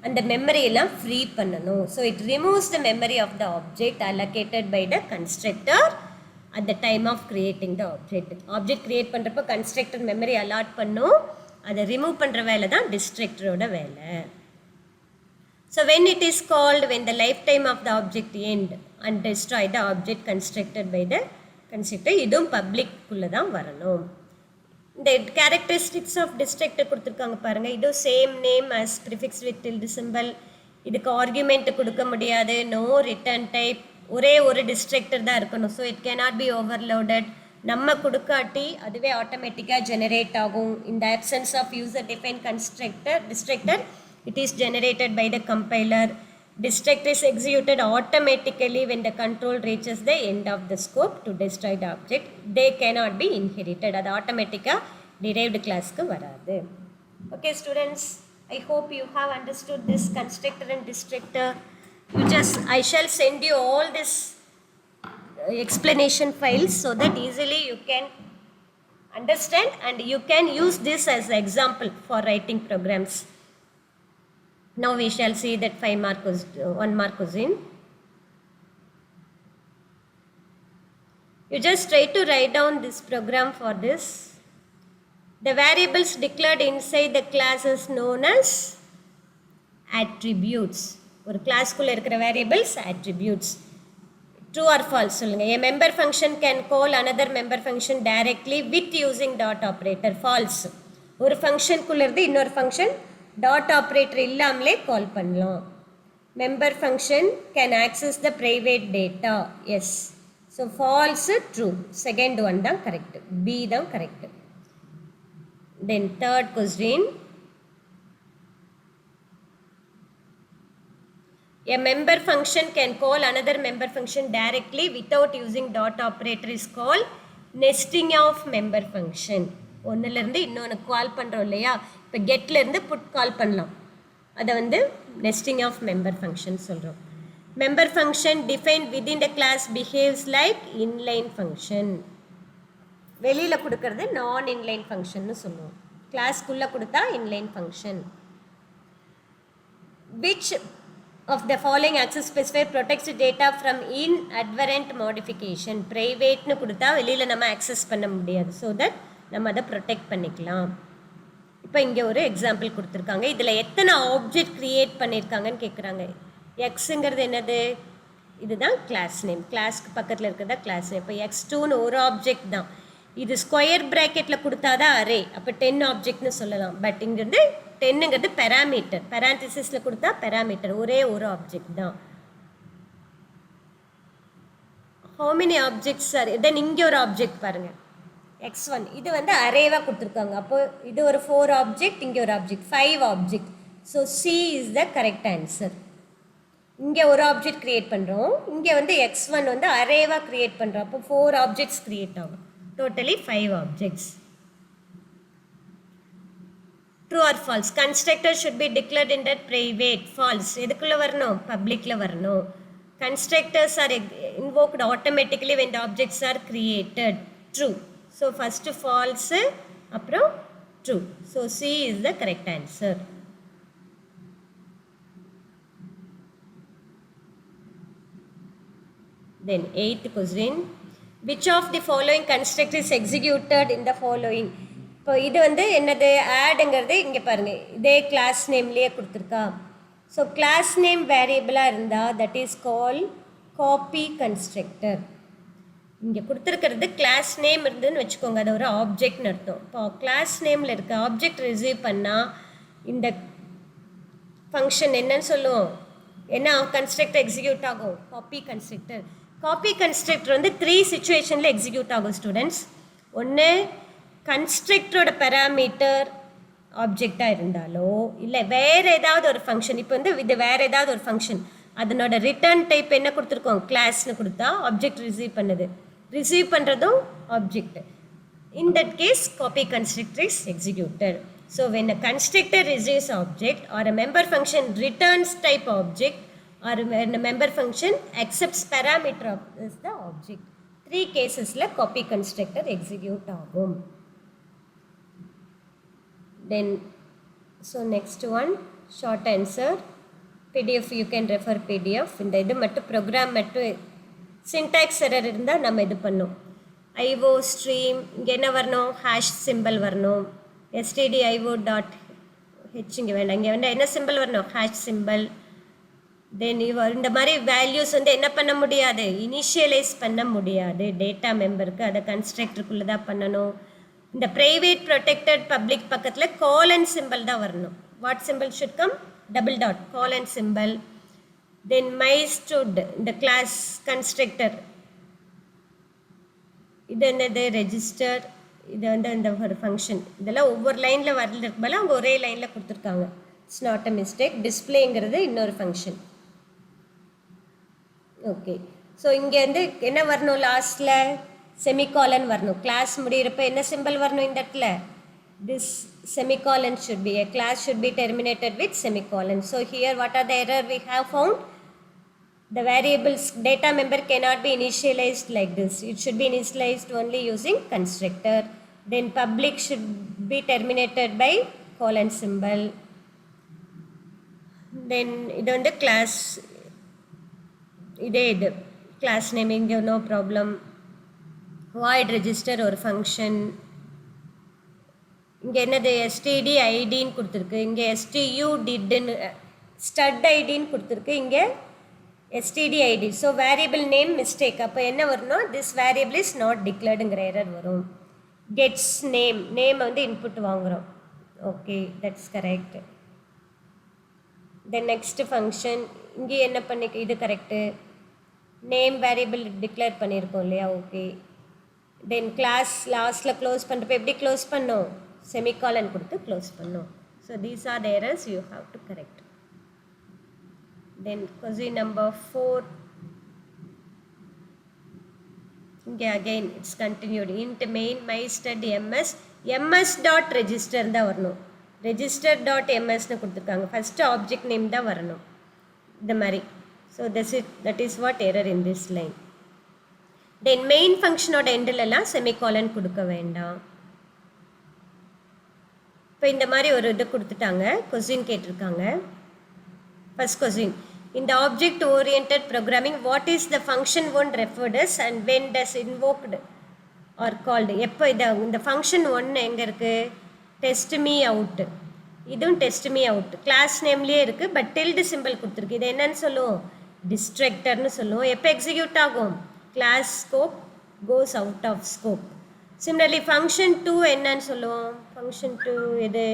அந்த மெமரியெல்லாம் ஃப்ரீ பண்ணணும். So it removes the memory of the object allocated by the constructor at the time of creating the object. Object create பண்ணுறப்போ கன்ஸ்ட்ரக்டர் மெமரி அலாட் பண்ணும், அதை ரிமூவ் பண்ணுற வேலை தான் டிஸ்ட்ரக்டரோட வேலை. So when it is called when the lifetime of the object end and destroy the object constructed by the constructor. இதுவும் பப்ளிக்குள்ளே தான் வரணும். இந்த கேரக்டரிஸ்டிக்ஸ் ஆஃப் டிஸ்ட்ரக்டர் கொடுத்துருக்காங்க பாருங்கள். இதுவும் same name as prefix with tilde symbol. இதுக்கு ஆர்குமெண்ட் கொடுக்க முடியாது, நோ ரிட்டர்ன் டைப், ஒரே ஒரு டிஸ்ட்ரக்டர் தான் இருக்கணும். So it cannot be overloaded. நம்ம கொடுக்காட்டி அதுவே ஆட்டோமேட்டிக்காக ஜெனரேட் ஆகும். இந்த absence of user define destructor it is generated by the compiler. Distractor is executed automatically when the control reaches the end of the scope to destroy the object. They cannot be inherited. அது ஆட்டோமேட்டிக்காக derived classக்கு வராது. Okay students, I hope you have understood this constructor and distractor. I shall send you all this explanation files so that easily you can understand and you can use this as an example for writing programs. Now we shall see that 1 mark question. You just try to write down this program for this. The variables declared inside the class is known as attributes. ஒரு கிளாஸ்க்குள்ளே இருக்கிற variables attributes. True or falls சொல்லுங்கள். A member function can call another member function directly with using dot operator. False. ஒரு ஃபங்க்ஷனுக்குள்ளே இருந்து இன்னொரு function dot operator இல்லாமலே call பண்ணலாம். Member function can access the private data. Yes. So false true. Second one தான் correct, B தான் correct. Then third question. A member function can call another member function directly without using dot operator is called nesting of member function. ஒன்றுலேருந்து இன்னொன்று கால் பண்ணுறோம் இல்லையா, இப்போ கெட்லேருந்து put கால் பண்ணலாம், அதை வந்து nesting of member function சொல்கிறோம். member function defined within the class behaves like inline function. வெளியில் கொடுக்கறது நான் இன்லைன் ஃபங்க்ஷன்னு சொல்லுவோம். கிளாஸ்க்குள்ளே கொடுத்தா inline function. which of the following access specifier protects data from inadvertent modification. ப்ரைவேட்னு கொடுத்தா வெளியில் நம்ம ஆக்சஸ் பண்ண முடியாது, ஸோ தட் நம்ம அதை ப்ரொடெக்ட் பண்ணிக்கலாம். இப்போ இங்கே ஒரு எக்ஸாம்பிள் கொடுத்துருக்காங்க. இதில் எத்தனை ஆப்ஜெக்ட் க்ரியேட் பண்ணியிருக்காங்கன்னு கேட்குறாங்க. எக்ஸுங்கிறது என்னது, இதுதான் கிளாஸ் நேம். கிளாஸ்க்கு பக்கத்தில் இருக்கிறதா கிளாஸ் நேம். இப்போ x2ன்னு ஒரு ஆப்ஜெக்ட் தான். இது ஸ்கொயர் ப்ராக்கெட்டில் கொடுத்தாதான் அரே, அப்போ 10 ஆப்ஜெக்ட்னு சொல்லலாம். பட் இங்கிறது 10ங்கிறது பெராமீட்டர், பெரான்டிசிஸில் கொடுத்தா பெராமீட்டர், ஒரே ஒரு ஆப்ஜெக்ட் தான். how many objects are then இங்கே ஒரு ஆப்ஜெக்ட் பாருங்கள் x1, இது வந்து அரேவாக கொடுத்துருக்காங்க. அப்போ இது ஒரு 4 ஆப்ஜெக்ட், இங்கே ஒரு object, 5 object. So C is the correct answer. இங்கே ஒரு ஆப்ஜெக்ட் க்ரியேட் பண்ணுறோம், இங்கே வந்து x1 வந்து அரேவாக க்ரியேட் பண்ணுறோம். அப்போ 4 ஆப்ஜெக்ட்ஸ் க்ரியேட் ஆகும், totally 5 objects. True or false? Constructor should be declared in that private. False. எதுக்குள்ளே வரணும்? பப்ளிக்கில் வரணும். Constructors are invoked automatically when the objects are created. True. So first false, apro true. So C is the correct answer. Then 8th question. Which of the following constructor is executed in the following? இப்போ இது வந்து என்னது? ஆடுங்கிறது இங்கே பாருங்கள், இதே class நேம்லேயே கொடுத்துருக்கா. So class name வேரியபிளாக இருந்தால் that is call copy constructor. இங்கே கொடுத்துருக்கிறது கிளாஸ் நேம் இருந்துன்னு வச்சுக்கோங்க, அது ஒரு ஆப்ஜெக்ட்னு அர்த்தம். இப்போ கிளாஸ் நேமில் இருக்க ஆப்ஜெக்ட் ரிசீவ் பண்ணால் இந்த ஃபங்க்ஷன் என்னன்னு சொல்லுவோம், என்ன கன்ஸ்ட்ரக்டர் எக்ஸிக்யூட் ஆகும்? Copy constructor. காப்பி கன்ஸ்ட்ரக்டர் வந்து 3 சிச்சுவேஷனில் எக்ஸிக்யூட் ஆகும் ஸ்டூடெண்ட்ஸ். ஒன்று, கன்ஸ்ட்ரக்டரோட பேராமீட்டர் ஆப்ஜெக்டாக இருந்தாலோ, இல்லை வேறு ஏதாவது ஒரு ஃபங்க்ஷன். இப்போ வந்து இது வேறு ஏதாவது ஒரு ஃபங்க்ஷன், அதனோட ரிட்டர்ன் டைப் என்ன கொடுத்துருக்கோம்? கிளாஸ்னு கொடுத்தா ஆப்ஜெக்ட் ரிசீவ் பண்ணுது, ரிசீவ் பண்ணுறதும் object. In that case copy constructor is executed. So when a constructor receives object or a member function returns type object or when a member function accepts parameter of is the object. 3 cases-ல copy constructor execute ஆகும். Then, so next one, short answer, PDF, you can refer PDF. இந்த இது மட்டும் program மட்டும் syntax error இருந்தால் நம்ம இது பண்ணோம். IO stream, இங்கே என்ன வரணும்? ஹேஷ் சிம்பிள் வரணும். stdio.h இங்கே வேண்டாம், இங்கே வேண்டாம், என்ன சிம்பிள் வரணும்? Hash simple. தென் இந்த மாதிரி வேல்யூஸ் வந்து என்ன பண்ண முடியாது? இனிஷியலைஸ் பண்ண முடியாது டேட்டா மெம்பருக்கு, அதை கன்ஸ்ட்ரக்டருக்குள்ளே தான் பண்ணணும். இந்த ப்ரைவேட் ப்ரொடெக்டட் பப்ளிக் பக்கத்தில் காலன் சிம்பிள் தான் வரணும். What symbol should come? Double dot, colon symbol. Then my stud, இந்த கிளாஸ் கன்ஸ்ட்ரக்டர், இது என்னது? ரெஜிஸ்டர். இது வந்து இந்த ஒரு ஃபங்க்ஷன். இதெல்லாம் ஒவ்வொரு லைனில் வரதுக்கு மேலே அவங்க ஒரே லைனில் கொடுத்துருக்காங்க. It's not a mistake. டிஸ்பிளேங்கிறது இன்னொரு ஃபங்க்ஷன். ஓகே, ஸோ இங்கே வந்து என்ன வரணும்? லாஸ்ட்டில் செமிகாலன் வரணும். கிளாஸ் முடிகிறப்ப என்ன சிம்பிள் வரணும் இந்த இடத்துல? This semicolon should be, a class should be terminated with semicolon. So here what are the error we have found? The variables data member cannot be initialized like this. It should be initialized only using constructor. Then public should be terminated by colon symbol. Then இது வந்து class, இதே இது class naming, no problem. Void register ஒரு function. இங்கே என்னது? std idன்னு கொடுத்துருக்கு, இங்கே stu didன்னு stud idன்னு கொடுத்துருக்கு, இங்கே std id. So variable name mistake. அப்போ என்ன வரணும்? திஸ் வேரியபிள் இஸ் நாட் டிக்ளேர்டுங்கிற எரர் வரும். கெட்ஸ் நேம், நேம் வந்து இன்புட் வாங்குகிறோம். Okay, that's correct. Then next function, இங்கே என்ன பண்ணி, இது கரெக்டு. நேம் வேரியபிள் டிக்ளேர் பண்ணியிருக்கோம் இல்லையா? ஓகே. தென் கிளாஸ் லாஸ்ட்டில் க்ளோஸ் பண்ணுறப்ப எப்படி க்ளோஸ் பண்ணோம்? செமிகாலன் கொடுத்து க்ளோஸ் பண்ணோம். So these are the errors you have to correct. Then question number 4. இங்கே again it's continued. Int main my stud ms dot register தான் வரணும். ரெஜிஸ்டர் டாட் எம்எஸ்ன்னு கொடுத்துருக்காங்க. ஃபஸ்ட்டு ஆப்ஜெக்ட் நேம் தான் வரணும் இந்த மாதிரி. So that is what error in this line. Then main ஃபங்க்ஷனோட எண்டிலெல்லாம் செமிகாலன் கொடுக்க வேண்டாம். இப்போ இந்த மாதிரி ஒரு இது கொடுத்துட்டாங்க, கொஸ்டின் கேட்டிருக்காங்க. First question, in the object oriented programming what is the function one referred as and when does invoked or called? எப்போ இந்த ஃபங்க்ஷன் ஒன்று எங்கே இருக்குது? டெஸ்ட் மீ அவுட்டு, இதுவும் டெஸ்ட் மீ அவுட் கிளாஸ் நேம்லேயே இருக்குது, பட் டில்டு சிம்பிள் கொடுத்துருக்கு. இது என்னன்னு சொல்லுவோம்? டிஸ்ட்ரக்டர்னு சொல்லுவோம். எப்போ எக்ஸிக்யூட் ஆகும்? Class scope goes out of scope. Similarly, function 2 என்னன்னு சொல்லுவோம்? function 2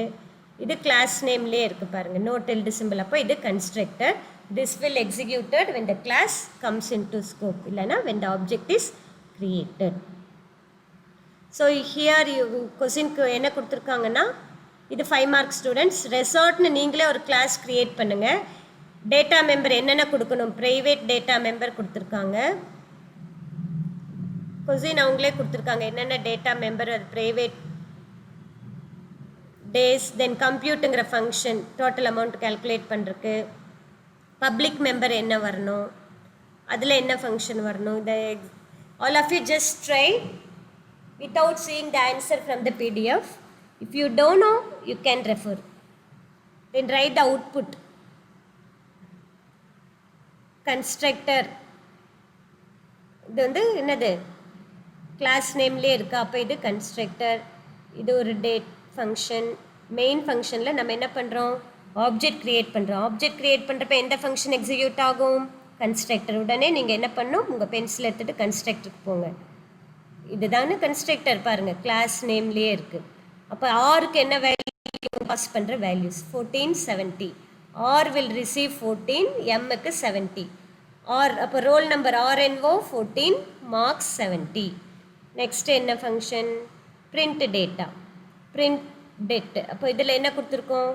இது class nameலே இருக்கு பாருங்க. no tilde symbol. அப்போ இது constructor. This will executed when the class comes into scope. இல்லைனா when the object is created. So here கொஸ்டினுக்கு என்ன கொடுத்துருக்காங்கன்னா, இது 5 mark students. ரெசார்ட்னு நீங்களே ஒரு கிளாஸ் கிரியேட் பண்ணுங்க. டேட்டா மெம்பர் என்னென்ன கொடுக்கணும்? ப்ரைவேட் டேட்டா மெம்பர் கொடுத்துருக்காங்க. கொஸ்டின் அவங்களே கொடுத்துருக்காங்க என்னென்ன டேட்டா மெம்பர், அது ப்ரைவேட் டேஸ், தென் கம்ப்யூட்டுங்கிற ஃபங்க்ஷன் டோட்டல் அமௌண்ட் கால்குலேட் பண்ணுறதுக்கு, பப்ளிக் மெம்பர் என்ன வரணும், அதில் என்ன ஃபங்க்ஷன் வரணும். இதை all of you just try without seeing the answer from the PDF. If you don't know, you can refer. Then write the output. Constructor. இது வந்து என்னது? கிளாஸ் நேம்லேயே இருக்கா, அப்போ இது கன்ஸ்ட்ரக்டர். இது ஒரு டேட் ஃபங்க்ஷன். மெயின் ஃபங்க்ஷனில் நம்ம என்ன பண்ணுறோம்? ஆப்ஜெக்ட் க்ரியேட் பண்ணுறோம். ஆப்ஜெக்ட் க்ரியேட் பண்ணுறப்ப எந்த ஃபங்க்ஷன் எக்ஸிக்யூட் ஆகும்? கன்ஸ்ட்ரக்டர். உடனே நீங்கள் என்ன பண்ணணும்? உங்கள் பென்சில் எடுத்துகிட்டு கன்ஸ்ட்ரக்டருக்கு போங்க. இதுதானே கன்ஸ்ட்ரக்டர் பாருங்கள், கிளாஸ் நேம்லேயே இருக்குது. அப்போ ஆருக்கு என்ன வேல்யூ பாஸ் பண்ணுற வேல்யூஸ்? 14, 70. ஆர் வில் ரிசீவ் 14, எம்முக்கு 70. ஆர் அப்போ roll number RNO 14, marks 70. Next என்ன function? Print data. Print date. அப்போ இதில் என்ன கொடுத்துருக்கோம்?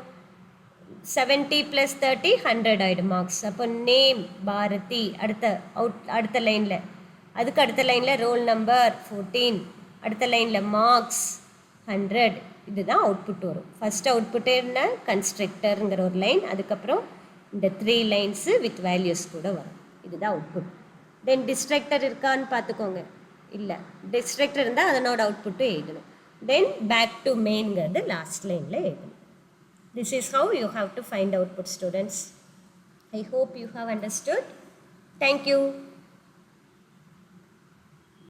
70 + 30 100 ஆகிடும் மார்க்ஸ். அப்போ நேம் பாரதி அடுத்த லைனில், அதுக்கு அடுத்த லைனில் ரோல் நம்பர் 14, அடுத்த லைனில் மார்க்ஸ் 100. இதுதான் அவுட்புட் வரும். ஃபஸ்ட் அவுட்புட் என்ன? கன்ஸ்ட்ரக்டருங்கிற ஒரு லைன், அதுக்கப்புறம் இந்த 3 லைன்ஸு வித் வேல்யூஸ் கூட வரும். இதுதான் அவுட்புட். தென் டிஸ்ட்ரக்டர் இருக்கான்னு பார்த்துக்கோங்க. இல்லை, டிஸ்ட்ரக்டர் இருந்தால் அதனோட அவுட்புட்டும் எழுதணும். தென் பேக் டு மெயின்ங்கிறது லாஸ்ட் லைனில் எழுதணும். This is how you have to find output students. I hope you have understood. Thank you.